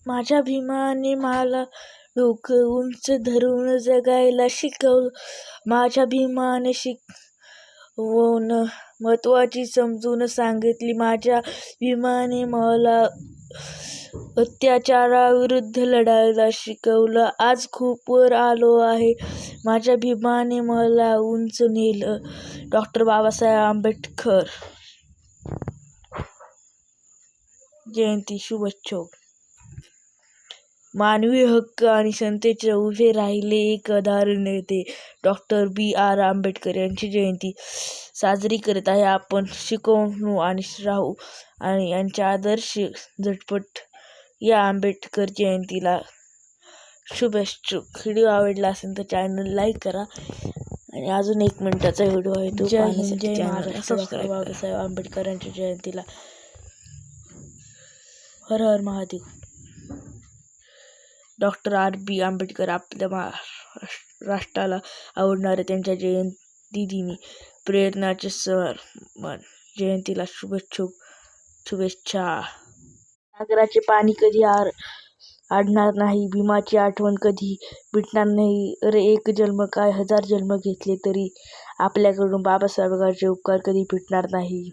माझ्या भीमाने मला डोकं उंच धरून जगायला शिकवलं. माझ्या भीमाने शिकवण महत्त्वाची समजून सांगितली. माझ्या भीमाने मला अत्याचाराविरुद्ध लढायला शिकवलं. आज खूप वर आलो आहे. माझ्या भीमाने मला उंच नेलं. डॉ. बाबासाहेब आंबेडकर जयंती शुभेच्छा. मानवी हक्क आणि समतेचे उभे राहिले एक उदाहरण नेते डॉ. बी.आर. आंबेडकर यांची जयंती साजरी करत आहे. आपण शिकवू आणि राहू आणि यांच्या आदर्श झटपट या आंबेडकर जयंतीला शुभेच्छा. व्हिडिओ आवडला असेल तर चॅनल लाईक करा आणि अजून 1 मिनिटाचा व्हिडिओ आहे तो पाहण्यासाठी चॅनल सबस्क्राईब करा. बाबासाहेब आंबेडकर यांच्या जयंतीला हर हर महादेव. डॉ. आर.बी. आंबेडकर आपल्या राष्ट्राला आवडणाऱ्या त्यांच्या जयंतीदिनी प्रेरणाचे सन्मान. जयंतीला शुभेच्छा. सागराचे पाणी कधी आडणार नाही. भीमाची आठवण कधी मिटणार नाही. अरे एक जन्म काय 1000 जन्म घेतले तरी आपल्याकडून बाबासाहेबांचे उपकार कधी फिटणार नाही.